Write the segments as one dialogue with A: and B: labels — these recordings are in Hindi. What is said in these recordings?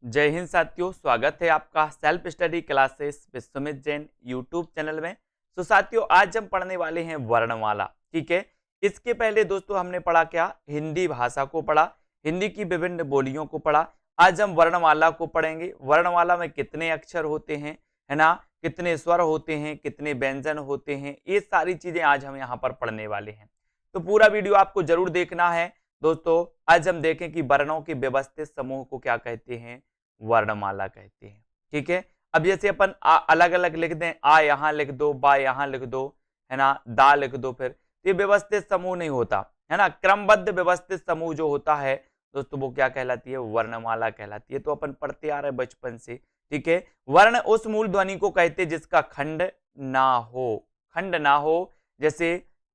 A: जय हिंद साथियों, स्वागत है आपका self study classes Vishwamit Jain YouTube channel में। तो साथियों, आज हम पढ़ने वाले हैं वर्णमाला। ठीक है, इसके पहले दोस्तों हमने पढ़ा क्या, हिंदी भाषा को पढ़ा, हिंदी की विभिन्न बोलियों को पढ़ा। आज हम वर्णमाला को पढ़ेंगे। वर्णमाला में कितने अक्षर होते हैं, है ना, कितने स्वर होते हैं, कितने व्यंजन होते हैं, ये सारी चीजें आज हम यहाँ पर पढ़ने वाले हैं। तो पूरा वीडियो आपको जरूर देखना है दोस्तों। आज हम देखें कि वर्णों के व्यवस्थित समूह को क्या कहते हैं, वर्णमाला कहते हैं। ठीक है, अब जैसे अपन अलग अलग लिख दें, आ यहां लिख दो, बा यहां लिख दो, है ना, दा लिख दो, फिर ये व्यवस्थित समूह नहीं होता, है ना। क्रमबद्ध व्यवस्थित समूह जो होता है दोस्तों, वो क्या कहलाती है, वर्णमाला कहलाती है। तो अपन पढ़ते आ रहे हैं बचपन से। ठीक है, वर्ण उस मूल ध्वनि को कहते हैं जिसका खंड ना हो, खंड ना हो। जैसे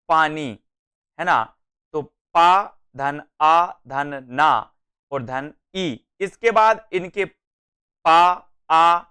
A: पानी, है ना, तो पा धन आ धन ना और धन ई, इसके बाद इनके पा आ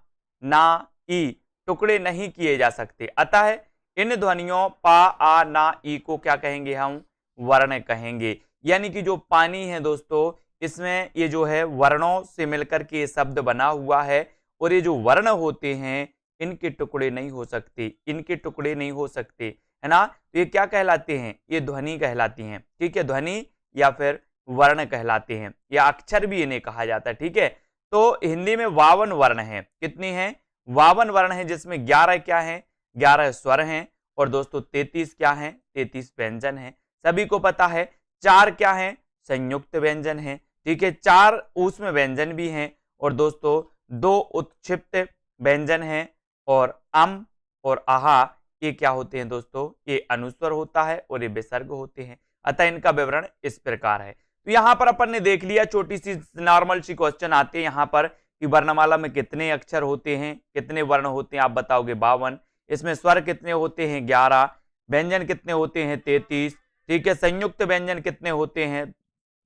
A: ना ई टुकड़े नहीं किए जा सकते। अतः इन ध्वनियों पा आ ना ई को क्या कहेंगे, हम वर्ण कहेंगे। यानी कि जो पानी है दोस्तों, इसमें ये जो है वर्णों से मिलकर के ये शब्द बना हुआ है, और ये जो वर्ण होते हैं इनके टुकड़े नहीं हो सकते, इनके टुकड़े नहीं हो सकते, है ना। तो ये क्या कहलाते हैं, ये ध्वनि कहलाती हैं। ठीक है, ध्वनि या फिर वर्ण कहलाते हैं, या अक्षर भी इन्हें कहा जाता है। ठीक है, तो हिंदी में 52 वर्ण हैं। कितनी हैं, 52 वर्ण हैं, जिसमें 11 क्या हैं, 11 स्वर हैं, और दोस्तों 33 क्या हैं, 33 व्यंजन हैं। सभी को पता है 4 क्या हैं, संयुक्त व्यंजन हैं। ठीक है, 4 ऊष्म व्यंजन भी हैं, और दोस्तों 2 उत्क्षिप्त व्यंजन हैं, और अम और आहा ये क्या होते हैं दोस्तों, ये अनुस्वर होता है और ये विसर्ग होते हैं। अतः इनका विवरण इस प्रकार है। तो यहां पर अपन ने देख लिया, छोटी सी नॉर्मल सी क्वेश्चन आते हैं यहाँ पर कि वर्णमाला में कितने अक्षर होते हैं, कितने वर्ण होते हैं, आप बताओगे 52। इसमें स्वर कितने होते हैं, 11। व्यंजन कितने होते हैं, 33। ठीक है, संयुक्त व्यंजन कितने होते हैं,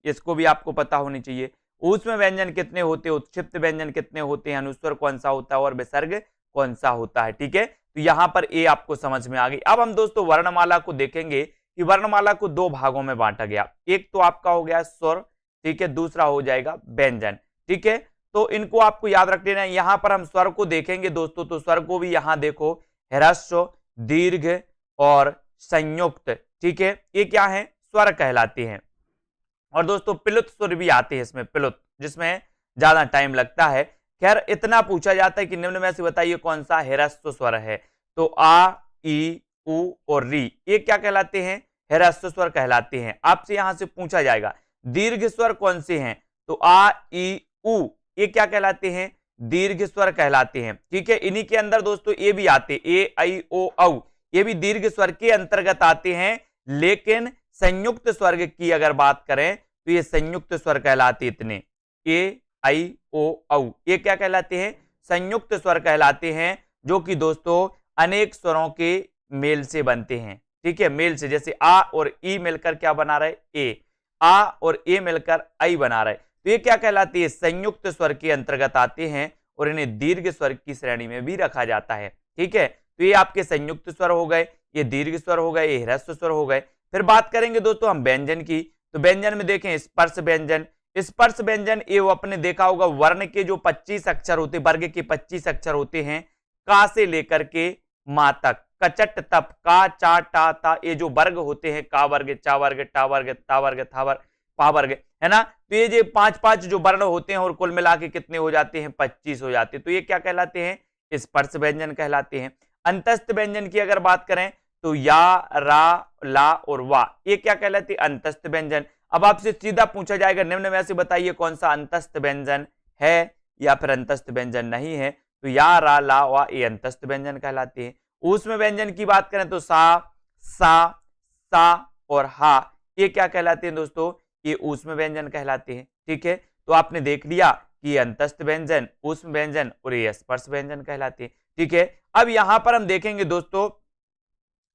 A: इसको भी आपको पता होनी चाहिए। ऊष्म व्यंजन कितने होते हैं, उत्क्षिप्त व्यंजन कितने होते हैं, अनुस्वर कौन सा होता है और विसर्ग कौन सा होता है। ठीक है, तो यहाँ पर ये आपको समझ में आ गई। अब हम दोस्तों वर्णमाला को देखेंगे कि वर्णमाला को 2 भागों में बांटा गया। एक तो आपका हो गया स्वर, ठीक है, दूसरा हो जाएगा व्यंजन। ठीक है, तो इनको आपको याद रख लेना है। यहां पर हम स्वर को देखेंगे दोस्तों, तो स्वर को भी यहां देखो, ह्रस्व, दीर्घ और संयुक्त। ठीक है, ये क्या है, स्वर कहलाते हैं। और दोस्तों प्लुत स्वर भी आते हैं इसमें, प्लुत, जिसमें ज्यादा टाइम लगता है। खैर, इतना पूछा जाता है कि निम्न में से बताइए कौन सा ह्रस्व स्वर है। तो आ, ई, उ और री, ये क्या कहलाते हैं, ह्रस्व स्वर कहलाते हैं। आपसे यहां से पूछा जाएगा दीर्घ स्वर कौन से हैं, तो आ, ई, उ, ये क्या कहलाते हैं, दीर्घ स्वर कहलाते हैं। ठीक है, इन्हीं के अंदर दोस्तों ये भी आते, ए आई ओ औ, ये भी दीर्घ स्वर के अंतर्गत आते हैं। लेकिन संयुक्त स्वर की अगर बात करें तो ये संयुक्त स्वर कहलाते, इतने ए आई ओ औ, ये क्या कहलाते हैं, संयुक्त स्वर कहलाते हैं, जो कि दोस्तों अनेक स्वरों के मेल से बनते हैं। ठीक है, मेल से, जैसे आ और ई मिलकर क्या बना रहे, ए, आ और ए मिलकर आई बना रहे। तो ये क्या कहलाती है, संयुक्त स्वर के अंतर्गत आते हैं, और इन्हें दीर्घ स्वर की श्रेणी में भी रखा जाता है। ठीक है, तो ये आपके संयुक्त स्वर हो गए, ये दीर्घ स्वर हो गए, ये ह्रस्व स्वर हो गए। फिर बात करेंगे दोस्तों हम व्यंजन की। तो व्यंजन में देखें स्पर्श व्यंजन। स्पर्श व्यंजन ये वो अपने देखा होगा, वर्ण के जो 25 अक्षर होते, वर्ग के 25 अक्षर होते हैं, का से लेकर के मा तक, कचट तप, का चा टा ता, ये जो वर्ग होते हैं, का वर्ग, चा वर्ग, टा वर्ग, ता वर्ग, था वर्ग, पा वर्ग, है ना। तो ये जो 5-5 जो वर्ण होते हैं, और कुल मिला के कितने हो जाते हैं, 25 हो जाते हैं। तो ये क्या कहलाते हैं, स्पर्श व्यंजन कहलाते हैं। अंतस्थ व्यंजन की अगर बात करें तो या, रा, ला और वा, ये क्या कहलाती है, अंतस्थ व्यंजन। अब आपसे सीधा पूछा जाएगा निम्न में से बताइए कौन सा अंतस्थ व्यंजन है या फिर अंतस्थ व्यंजन नहीं है, तो या, रा, ला, वा, ये अंतस्थ व्यंजन कहलाते हैं। ऊष्म व्यंजन की बात करें तो सा, सा और हा, ये क्या कहलाते हैं दोस्तों, ये ऊष्म व्यंजन कहलाते हैं। ठीक है, तो आपने देख लिया कि ये अंतस्थ व्यंजन, ऊष्म व्यंजन और ये स्पर्श व्यंजन कहलाते हैं। ठीक है, अब यहां पर हम देखेंगे दोस्तों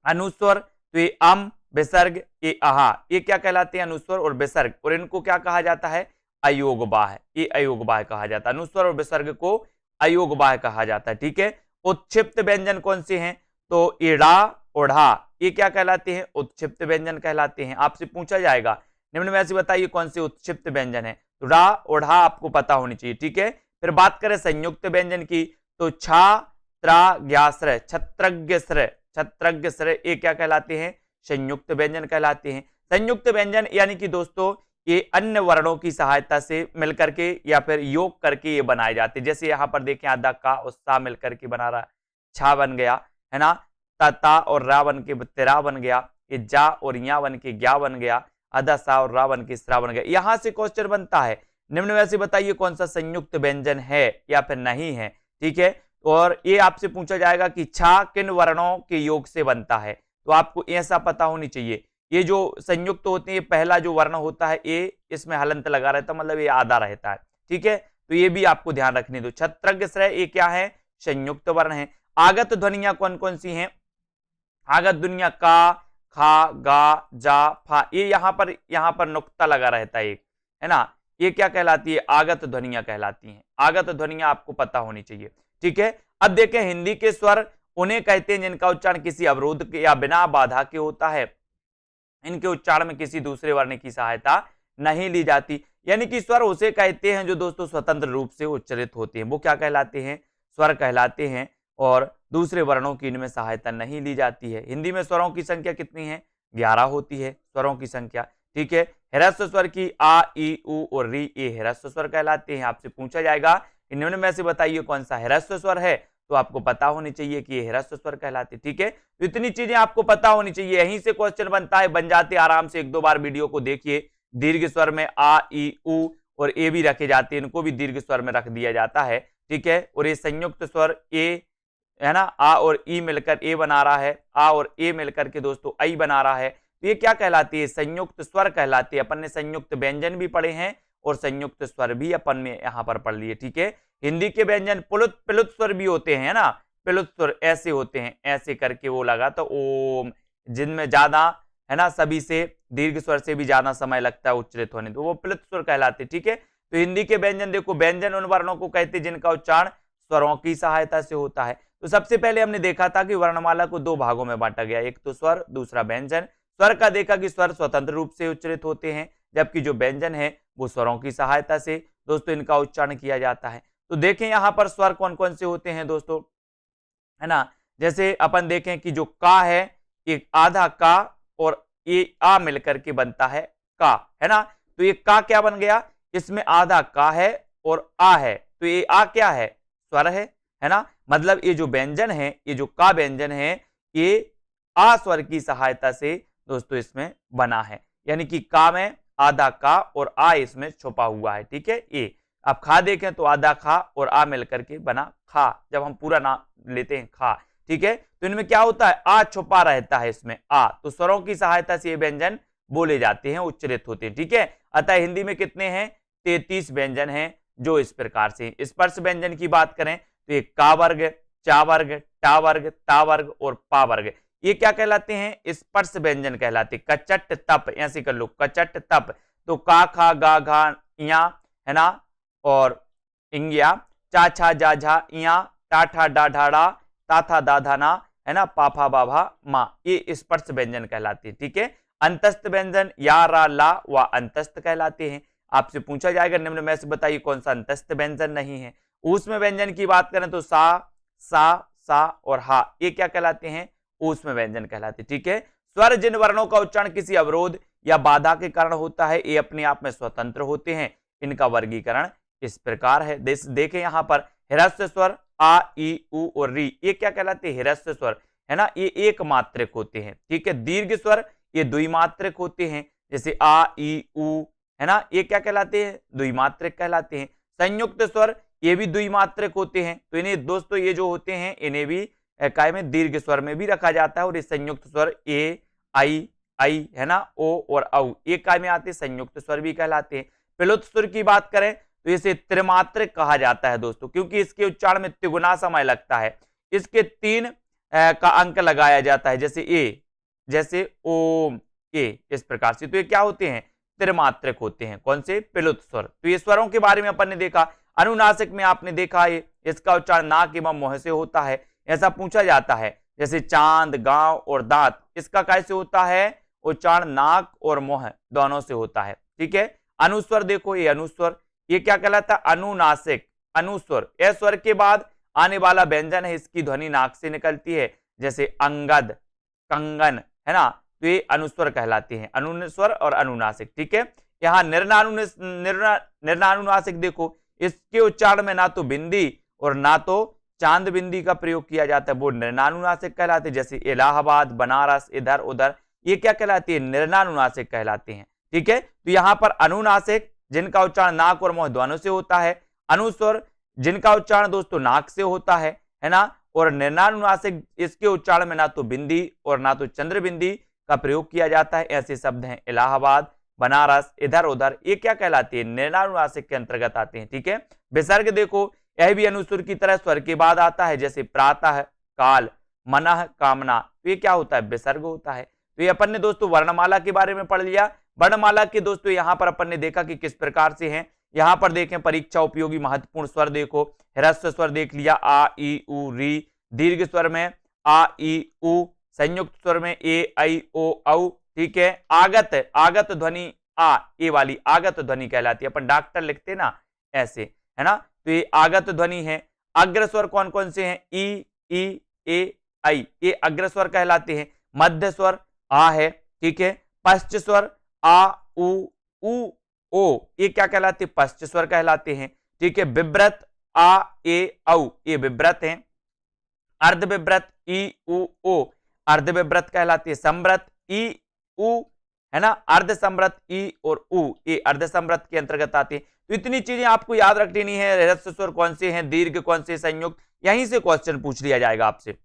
A: अनुस्वर, तो ये अम, विसर्ग, ये आहा, ये क्या कहलाते हैं, अनुस्वर और विसर्ग, और इनको क्या कहा जाता है, अयोगबाह, ये अयोगबाह कहा जाता है। अनुस्वर और विसर्ग को अयोगबाह कहा जाता है। ठीक है, उत्क्षिप्त व्यंजन कौन से हैं, तो इड़ा और ढा, ये क्या कहलाते हैं, उत्क्षिप्त व्यंजन कहलाते हैं। आपसे पूछा जाएगा निम्न में से बताइए कौन से उत्क्षिप्त व्यंजन है, तो रा और ढा आपको पता होनी चाहिए। ठीक है, फिर बात करें संयुक्त व्यंजन की तो छा, त्रा, ज्ञाश्रय, छत्रज्ञश्रय, छत्रज्ञश्रय ये क्या कहलाते हैं? संयुक्त व्यंजन कहलाते हैं। संयुक्त व्यंजन यानी कि दोस्तों ये अन्य वर्णों की सहायता से मिलकर के या फिर योग करके ये बनाए जाते हैं। जैसे यहाँ पर देखें आधा का और सा मिलकर के बना रहा, छा बन गया है ना, ता और रा बन के तेरा बन गया, ये जा और या बन के ज्ञा बन गया, आधा सा और रा बन के स्रा बन गया। यहां से क्वेश्चन बनता है निम्न में से बताइए कौन सा संयुक्त व्यंजन है या फिर नहीं है। ठीक है, और ये आपसे पूछा जाएगा कि छा किन वर्णों के योग से बनता है, तो आपको ऐसा पता होनी चाहिए। ये जो संयुक्त होते हैं पहला जो वर्ण होता है ए, इसमें हलंत लगा रहता है, मतलब ये आधा रहता है। ठीक है, तो ये भी आपको ध्यान रखने दो। छत्रज्ञश्रय ये क्या है? संयुक्त वर्ण है। आगत ध्वनियां कौन कौन सी हैं? आगत ध्वनियां का, खा, गा, जा, फा, ये यहाँ पर नुक्ता लगा रहता है एक, है ना, ये क्या कहलाती है? आगत ध्वनियां कहलाती हैं। आगत ध्वनियां आपको पता होनी चाहिए। ठीक है, अब देखें हिंदी के स्वर उन्हें कहते हैं जिनका उच्चारण किसी अवरोध के या बिना बाधा के होता है। इनके उच्चारण में किसी दूसरे वर्ण की सहायता नहीं ली जाती, यानी कि स्वर उसे कहते हैं जो दोस्तों स्वतंत्र रूप से उच्चारित होते हैं, वो क्या कहलाते हैं? स्वर कहलाते हैं, और दूसरे वर्णों की इनमें सहायता नहीं ली जाती है। हिंदी में स्वरों की संख्या कितनी है? 11 होती है स्वरों की संख्या। ठीक है, ह्रस्व स्वर की आ, ई, उ और री ये ह्रस्व स्वर कहलाते हैं। आपसे पूछा जाएगा कि निम्न में से बताइए कौन सा ह्रस्व स्वर है, तो आपको पता होनी चाहिए कि ये ह्रस्व स्वर कहलाते। ठीक है, तो इतनी चीजें आपको पता होनी चाहिए, यहीं से क्वेश्चन बनता है, बन जाते आराम से। एक दो बार वीडियो को देखिए। दीर्घ स्वर में आ, ई, उ और ए भी रखे जाते हैं, इनको भी दीर्घ स्वर में रख दिया जाता है। ठीक है, और ये संयुक्त स्वर ए है ना, आ और ई मिलकर ए बना रहा है, आ और ए मिलकर के दोस्तों आई बना रहा है, तो ये क्या कहलाती है? संयुक्त स्वर कहलाती है। अपन ने संयुक्त व्यंजन भी पढ़े हैं और संयुक्त स्वर भी अपन ने यहाँ पर पढ़ लिए। ठीक है, हिंदी के व्यंजन प्लुत प्लुत स्वर भी होते हैं ना, प्लुत स्वर ऐसे होते हैं, ऐसे करके वो लगा तो ओम, जिनमें ज्यादा है ना सभी से दीर्घ स्वर से भी ज्यादा समय लगता है उच्चारित होने, तो वो प्लुत स्वर कहलाते। ठीक है, तो हिंदी के व्यंजन देखो, व्यंजन उन वर्णों को कहते हैं जिनका उच्चारण स्वरों की सहायता से होता है। तो सबसे पहले हमने देखा था कि वर्णमाला को दो भागों में बांटा गया, एक तो स्वर, दूसरा व्यंजन। स्वर का देखा कि स्वर स्वतंत्र रूप से उच्चारित होते हैं, जबकि जो व्यंजन है वो स्वरों की सहायता से दोस्तों इनका उच्चारण किया जाता है। तो देखें यहाँ पर स्वर कौन कौन से होते हैं दोस्तों, है ना, जैसे अपन देखें कि जो का है, एक आधा का और ये आ मिलकर के बनता है का, है ना, तो ये का क्या बन गया? इसमें आधा का है और आ है, तो ये आ क्या है? स्वर है ना, मतलब ये जो व्यंजन है, ये जो का व्यंजन है, ये आ स्वर की सहायता से दोस्तों इसमें बना है, यानी कि का में आधा का और आ इसमें छुपा हुआ है। ठीक है, ये आप खा देखें तो आधा खा और आ मिलकर के बना खा, जब हम पूरा नाम लेते हैं खा। ठीक है, तो इनमें क्या होता है? आ छुपा रहता है इसमें आ, तो स्वरों की सहायता से ये व्यंजन बोले जाते हैं, उच्चारित होते हैं। ठीक है, अतः हिंदी में कितने हैं? 33 व्यंजन हैं जो इस प्रकार से। स्पर्श व्यंजन की बात करें तो ये का वर्ग, चा वर्ग, टा वर्ग, ता वर्ग और पा वर्ग, ये क्या कहलाते हैं? स्पर्श व्यंजन कहलाते। कचट तप, ऐसे कर लो, कचट तप, तो का, खा, गा, घा, या, है ना, और इंगिया, चा, छा, जा, झा, या, टा, ठा, डा, ढाड़ा, ता, था, दा, धा, ना, है ना, पाफा, बाभा, मा, ये स्पर्श व्यंजन कहलाते हैं। ठीक है, अंतस्थ व्यंजन या, रा, ला व अंतस्थ कहलाते हैं। आपसे पूछा जाएगा निम्न में से बताइए कौन सा अंतस्थ व्यंजन नहीं है। ऊष्म व्यंजन की बात करें तो सा, सा और हा, ये क्या कहलाते हैं? ऊष्म व्यंजन कहलाते। ठीक है, स्वर जिन वर्णों का उच्चारण किसी अवरोध या बाधा के कारण होता है, ये अपने आप में स्वतंत्र होते हैं। इनका वर्गीकरण इस प्रकार है। देखें यहाँ पर ह्रस्व स्वर आ, ई, उ और री, ये क्या कहलाते हैं? ह्रस्व स्वर, है ना, ये एक मात्रक होते हैं। ठीक है, दीर्घ स्वर ये द्विमात्रक होते हैं, जैसे आ, ई, उ, है ना, ये क्या कहलाते हैं? द्विमात्रक कहलाते हैं। संयुक्त स्वर ये भी द्विमात्रक होते हैं, तो इन्हें दोस्तों ये जो होते हैं इन्हें भी काय में दीर्घ स्वर में भी रखा जाता है, और ये संयुक्त स्वर ए, आई, है ना, ओ और औ, ये काय में आते हैं, संयुक्त स्वर भी कहलाते हैं। प्लुत स्वर की बात करें तो इसे त्रिमात्रक कहा जाता है दोस्तों, क्योंकि इसके उच्चारण में तिगुना समय लगता है। इसके 3 का अंक लगाया जाता है, जैसे ए, जैसे ओम, ए, इस प्रकार से, तो ये क्या होते हैं? त्रिमात्रक होते हैं। कौन से? प्लुत स्वर। तो ये स्वरों के बारे में अपन ने देखा। अनुनासिक में आपने देखा है इसका उच्चारण नाक एवं मुंह से होता है, ऐसा पूछा जाता है, जैसे चांद, गांव और दांत, इसका कैसे होता है? उच्चारण नाक और मुंह दोनों से होता है। ठीक है, अनुस्वर देखो, ये अनुस्वर, ये क्या कहलाता है? अनुनासिक, अनुस्वर, ए स्वर के बाद आने वाला व्यंजन है, इसकी ध्वनि नाक से निकलती है, जैसे अंगद, कंगन, है ना, तो ये अनुस्वर कहलाते हैं, अनुस्वर और अनुनासिक। ठीक है, यहाँ निर्नानुनासिक देखो, इसके उच्चारण में ना तो बिंदी और ना तो चांद बिंदी का प्रयोग किया जाता है, वो निर्नानुनासिक कहलाते हैं, जैसे इलाहाबाद, बनारस, इधर उधर, ये क्या कहलाती है, निर्नानुनासिक कहलाते हैं। ठीक है, तो यहाँ पर अनुनासिक जिनका उच्चारण नाक और मुंह दोनों से होता है, अनुस्वर जिनका उच्चारण दोस्तों नाक से होता है ना, और निर्नानुनासिक इसके उच्चारण में ना तो बिंदी और ना तो चंद्र बिंदी का प्रयोग किया जाता है। ऐसे शब्द हैं इलाहाबाद, बनारस, इधर उधर, ये क्या कहलाती है, निर्नानुनासिक के अंतर्गत आते हैं। ठीक है, विसर्ग देखो, यह भी अनुस्वर की तरह स्वर के बाद आता है, जैसे प्रातः, काल, मनः, कामना, तो ये क्या होता है, विसर्ग होता है। तो ये अपन ने दोस्तों वर्णमाला के बारे में पढ़ लिया। वर्णमाला के दोस्तों यहाँ पर अपन ने देखा कि किस प्रकार से हैं। यहाँ पर देखें परीक्षा उपयोगी महत्वपूर्ण स्वर देखो, ह्रस्व स्वर देख लिया, आ ई उ री, दीर्घ स्वर में आ ई उ, संयुक्त स्वर में ए आई ओ औ। ठीक है, आगत, आगत ध्वनि आ, ए वाली आगत ध्वनि कहलाती है, अपन डॉक्टर लिखते ना ऐसे, है ना, तो ये आगत ध्वनि है। अग्र स्वर कौन कौन से हैं, ई ए आई, ये अग्र स्वर कहलाते हैं। मध्य स्वर आ है। ठीक है, पश्च स्वर आ उ ओ, ये क्या कहलाते हैं, पश्च स्वर कहलाते हैं। ठीक है, विव्रत आ ए औ, ये विव्रत हैं। अर्ध विव्रत ई उ ओ, अर्ध विव्रत कहलाती है। संव्रत ई उ, है ना, अर्ध संव्रत ई और उ, ये अर्ध संव्रत के अंतर्गत आते हैं। तो इतनी चीजें आपको याद रखनी है, ह्रस्व स्वर कौन से हैं, दीर्घ कौन से, संयुक्त, यहीं से क्वेश्चन पूछ लिया जाएगा आपसे।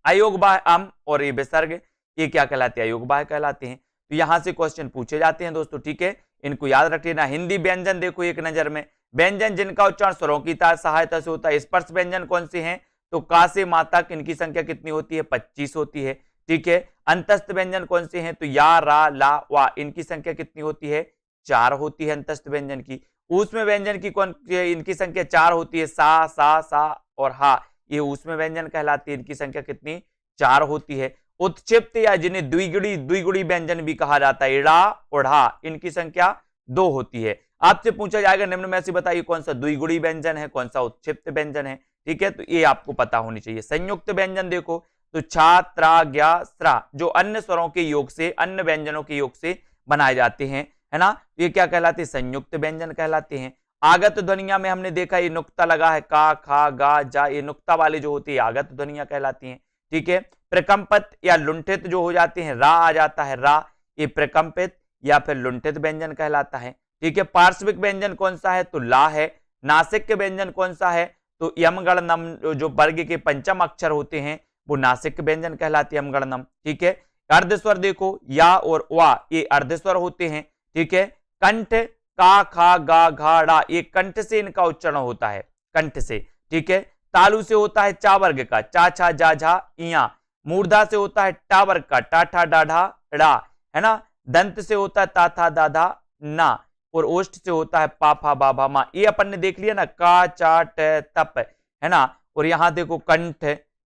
A: अयोग बाह्य अम और ये विसर्ग, ये क्या कहलाते हैं, अयोग बाह्य कहलाते हैं। तो यहां से क्वेश्चन पूछे जाते हैं दोस्तों। ठीक है, इनको याद रख लेना। हिंदी व्यंजन देखो एक नजर में, व्यंजन जिनका उच्चारण स्वरों की सहायता से होता है। स्पर्श व्यंजन कौन से हैं, तो का से मा तक, इनकी संख्या कितनी होती है, 25 होती है। ठीक है, अंतस्थ व्यंजन कौन से हैं, तो या, रा, ला, वा, इनकी संख्या कितनी होती है, 4 होती है अंतस्थ व्यंजन की। ऊष्म व्यंजन की कौन, इनकी संख्या 4 होती है, सा और हा, ये ऊष्म व्यंजन कहलाती है, इनकी संख्या कितनी, 4 होती है। उत्क्षिप्त या जिन्हें द्विगुणी व्यंजन भी कहा जाता है, इड़ा और ढा, इनकी संख्या 2 होती है। आपसे पूछा जाएगा निम्न में से बताइए कौन सा द्विगुणी व्यंजन है, कौन सा उत्क्षिप्त व्यंजन है। ठीक है, तो ये आपको पता होनी चाहिए। संयुक्त व्यंजन देखो, तो छा, त्रा, ज्ञा, स्रा, जो अन्य स्वरों के योग से, अन्य व्यंजनों के योग से बनाए जाते हैं, है ना, ये क्या कहलाते हैं, संयुक्त व्यंजन कहलाते हैं। आगत ध्वनिया में हमने देखा ये नुक्ता लगा है, का, खा, गा, जा, ये नुक्ता वाले जो होती है आगत ध्वनिया कहलाती हैं। ठीक है, प्रकंपित या लुंठित जो हो जाते हैं, रा आ जाता है, रा, ये प्रकंपित या फिर लुंठित व्यंजन कहलाता है। ठीक है, पार्श्विक व्यंजन कौन सा है, तो ला है। नासिक व्यंजन कौन सा है, तो यमगण नम, जो वर्ग के पंचम अक्षर होते हैं वो नासिक व्यंजन कहलाते हैं, यमगण नम। ठीक है, अर्धस्वर देखो, या और वा, ये अर्धस्वर होते हैं। ठीक है, कंठ, का, खा, गा, घा, डा, ये कंठ से इनका उच्चारण होता है, कंठ से। ठीक है, तालु से होता है चा वर्ग का, चा, छा, जा, झा, इया। मूर्धा से होता है टा वर्ग का, टा, ठा, डा, ढा, डा, है ना। दंत से होता है ता, था, दा, धा, ना। और ओष्ठ से होता है पा, फा, बा, भा, मा। ये अपन ने देख लिया ना, का, चा, ट, तप, है ना। और यहाँ देखो कंठ,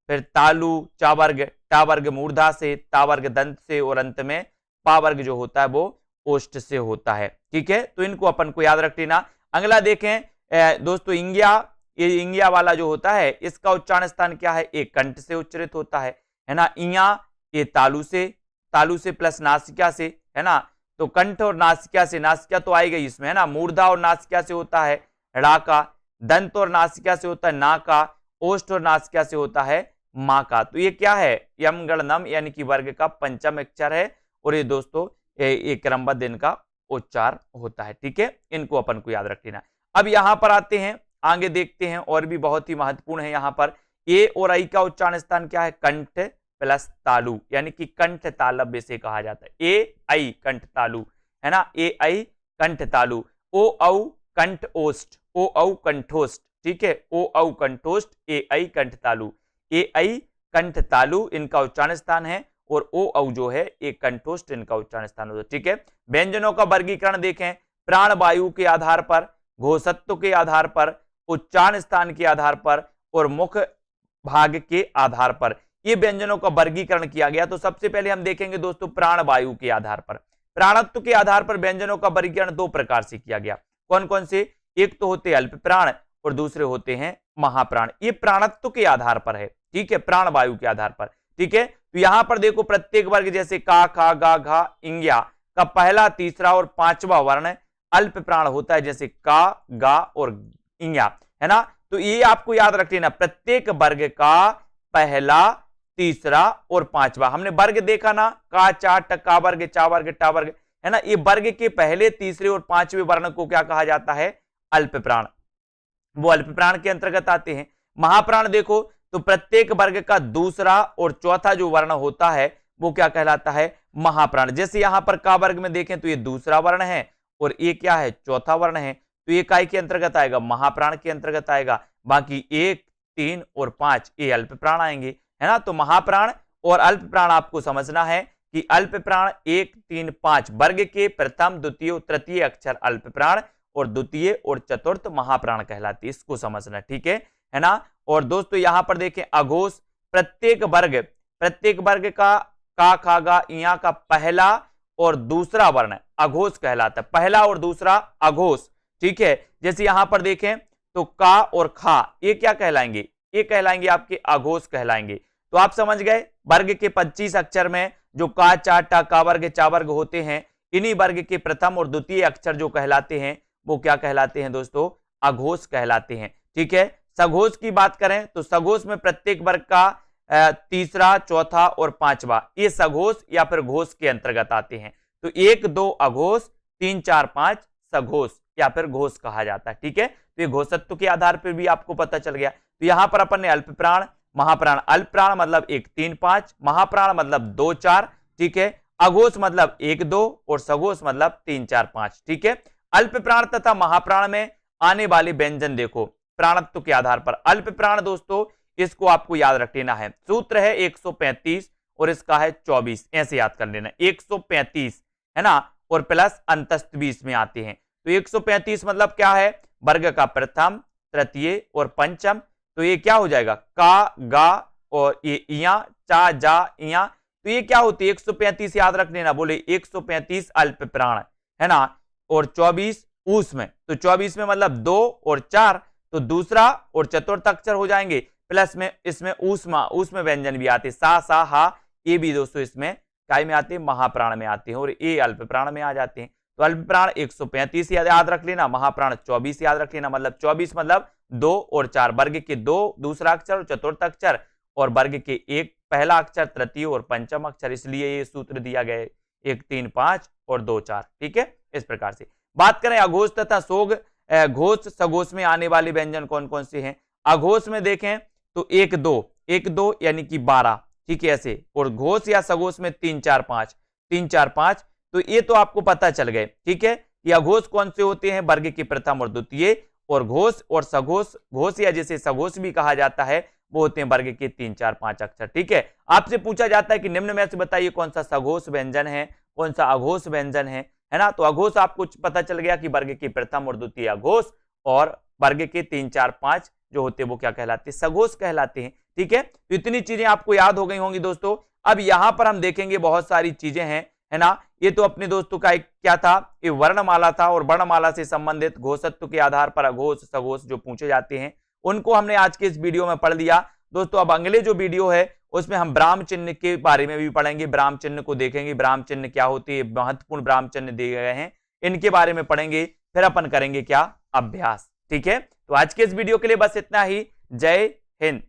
A: फिर तालु, चा वर्ग, टा वर्ग मूर्धा से, ता वर्ग दंत से, और अंत में पा वर्ग जो होता है वो ओष्ठ से होता है। ठीक है, तो इनको अपन को याद रख लेना। अगला देखें दोस्तों, इंगिया, ये इंगिया वाला जो होता है इसका उच्चारण स्थान क्या है, एक कंठ से उच्चरित होता है ना। इया, ये तालु से प्लस नासिका से, है ना, तो कंठ और नासिका से, नासिका तो आएगा इसमें, है ना। मूर्धा और नासिका से होता है ड़ा का, दंत और नासिका से होता है ना का, ओष्ठ और नासिका से होता है मां का। तो ये क्या है, यम गण नम यानी कि वर्ग का पंचम अक्षर है, और ये दोस्तों ये क्रमबद्ध इनका उच्चार होता है। ठीक है, इनको अपन को याद रख लेना। अब यहां पर आते हैं, आगे देखते हैं, और भी बहुत ही महत्वपूर्ण है यहाँ पर। ए और आई का उच्चारण स्थान क्या है, कंठ प्लस तालु, यानी कि कंठ तालव्य से कहा जाता है। ए आई कंठ तालु, है ना, ए आई कंठ तालु। ओ औ कंठ ओष्ठ, ओ औ कंठोष्ठ। ठीक है, ओ औ कंठोष्ठ, ए आई कंठ तालु, ए आई कंठ तालु इनका उच्चारण स्थान है, और ओ औ जो है एक कंठोष्ठ इनका उच्चारण स्थान होता है। ठीक है, व्यंजनों का वर्गीकरण देखें, प्राण वायु के आधार पर, घोषत्व के आधार पर, उच्चारण स्थान के आधार पर, और मुख भाग के आधार पर ये व्यंजनों का वर्गीकरण किया गया। तो सबसे पहले हम देखेंगे दोस्तों प्राण वायु के आधार पर। प्राणत्व के आधार पर व्यंजनों का वर्गीकरण 2 प्रकार से किया गया। कौन कौन से, एक तो होते अल्प प्राण और दूसरे होते हैं महाप्राण। ये प्राणत्व के आधार पर है, ठीक है, प्राण वायु के आधार पर, ठीक है। तो यहां पर देखो प्रत्येक वर्ग जैसे का, खा, गा, घा, इंग्या का पहला, तीसरा और पांचवा वर्ण अल्प प्राण होता है, जैसे का, गा और इंग्या, है ना। तो ये आपको याद रख लेना, प्रत्येक वर्ग का पहला, तीसरा और पांचवा। हमने वर्ग देखा ना, का, चा, टका वर्ग, चा वर्ग, टा वर्ग, है ना। ये वर्ग के पहले, तीसरे और पांचवें वर्ण को क्या कहा जाता है? अल्प प्राण। वो अल्प प्राण के अंतर्गत आते हैं। महाप्राण देखो तो प्रत्येक वर्ग का दूसरा और चौथा जो वर्ण होता है वो क्या कहलाता है? महाप्राण। जैसे यहां पर का वर्ग में देखें तो ये दूसरा वर्ण है और ये क्या है? चौथा वर्ण है। तो ये काय के अंतर्गत आएगा? महाप्राण के अंतर्गत आएगा। बाकी 1, 3 और 5 ये अल्प प्राण आएंगे, है ना। तो महाप्राण और अल्प प्राण आपको समझना है कि अल्प प्राण 1, 3, 5 वर्ग के प्रथम, द्वितीय, तृतीय अक्षर अल्प प्राण और द्वितीय और चतुर्थ महाप्राण कहलाती है। इसको समझना, ठीक है ना। और दोस्तों यहां पर देखें अघोष, प्रत्येक वर्ग का खा, गा, इया का पहला और दूसरा वर्ण अघोष कहलाता है। पहला और दूसरा अघोष, ठीक है। जैसे यहां पर देखें तो का और खा ये क्या कहलाएंगे? ये कहलाएंगे आपके अघोष कहलाएंगे। तो आप समझ गए, वर्ग के 25 अक्षर में जो का, चा, टा, का वर्ग, चा वर्ग होते हैं, इन्हीं वर्ग के प्रथम और द्वितीय अक्षर जो कहलाते हैं वो क्या कहलाते हैं दोस्तों? अघोष कहलाते हैं, ठीक है। सघोष की बात करें तो सघोष में प्रत्येक वर्ग का तीसरा, चौथा और पांचवा ये सघोष या फिर घोष के अंतर्गत आते हैं। तो 1, 2 अघोष, 3, 4, 5 सघोष या फिर घोष कहा जाता है, ठीक है। तो ये घोषत्व के आधार पर भी आपको पता चल गया। तो यहां पर अपन ने अल्प प्राण, महाप्राण, अल्प प्राण मतलब 1, 3, 5, महाप्राण मतलब 2, 4, ठीक है। अघोष मतलब 1, 2 और सघोष मतलब 3, 4, 5, ठीक है। अल्प प्राण तथा महाप्राण में आने वाले व्यंजन देखो प्राणत्व के आधार पर। अल्प प्राण दोस्तों इसको आपको याद रख लेना है, सूत्र है 135 और इसका है 24, ऐसे याद कर लेना 135, है ना, और प्लस अंतस्थ 20 में आते हैं। तो 135 मतलब क्या है? वर्ग का प्रथम, तृतीय और पंचम। तो ये क्या हो जाएगा? का, गा और ये इया, चा, जा, इया। तो ये क्या होती है? 135 याद रख लेना, बोले 135 अल्प प्राण, है ना। और 24 ऊस में, तो 24 में मतलब 2 और 4 तो दूसरा और चतुर्थ अक्षर हो जाएंगे। प्लस में इसमें ऊस में व्यंजन भी आते, सा, सा, हा, ये भी दोस्तों इसमें काय में आते हैं? महाप्राण में आते हैं और ये अल्प प्राण में आ जाते हैं। तो अल्प प्राण 135 याद रख लेना, महाप्राण 24 याद रख लेना। मतलब 24 मतलब 2 और 4, वर्ग के 2 दूसरा अक्षर और चतुर्थ अक्षर और वर्ग के 1 पहला अक्षर, तृतीय और पंचम अक्षर, इसलिए ये सूत्र दिया गया है 1, 3, 5 और 2, 4, ठीक है। इस प्रकार से बात करें अघोष तथा सोग, घोष, सघोष में आने वाले व्यंजन कौन कौन से हैं? अघोष में देखें तो 1, 2 यानी कि 12, ठीक है ऐसे। और घोष या सघोष में 3, 4, 5, 3, 4, 5। तो ये तो आपको पता चल गए, ठीक है। ये अघोष कौन से होते हैं? वर्ग के प्रथम और द्वितीय। और घोष और सघोष, घोष या जिसे सघोष भी कहा जाता है, वो होते हैं वर्ग के 3, 4, 5 अक्षर, ठीक है। आपसे पूछा जाता है कि निम्न में से बताइए कौन सा सघोष व्यंजन है, कौन सा अघोष व्यंजन है ना। तो अघोष आपको पता चल गया कि वर्ग के प्रथम और द्वितीय अघोष और वर्ग के 3, 4, 5 जो होते हैं वो क्या कहलाते हैं? सघोष कहलाते हैं, ठीक है। तो इतनी चीजें आपको याद हो गई होंगी दोस्तों। अब यहां पर हम देखेंगे बहुत सारी चीजें हैं, है ना। ये तो अपने दोस्तों का एक क्या था? ये वर्णमाला था और वर्णमाला से संबंधित घोषत्व के आधार पर अघोष, सघोष जो पूछे जाते हैं उनको हमने आज के इस वीडियो में पढ़ लिया दोस्तों। अब अगले जो वीडियो है उसमें हम ब्राह्म चिन्ह के बारे में भी पढ़ेंगे, ब्राह्म चिन्ह को देखेंगे, ब्राह्म चिन्ह क्या होती है, महत्वपूर्ण ब्राह्म चिन्ह दिए गए हैं, इनके बारे में पढ़ेंगे। फिर अपन करेंगे क्या? अभ्यास, ठीक है। तो आज के इस वीडियो के लिए बस इतना ही। जय हिंद।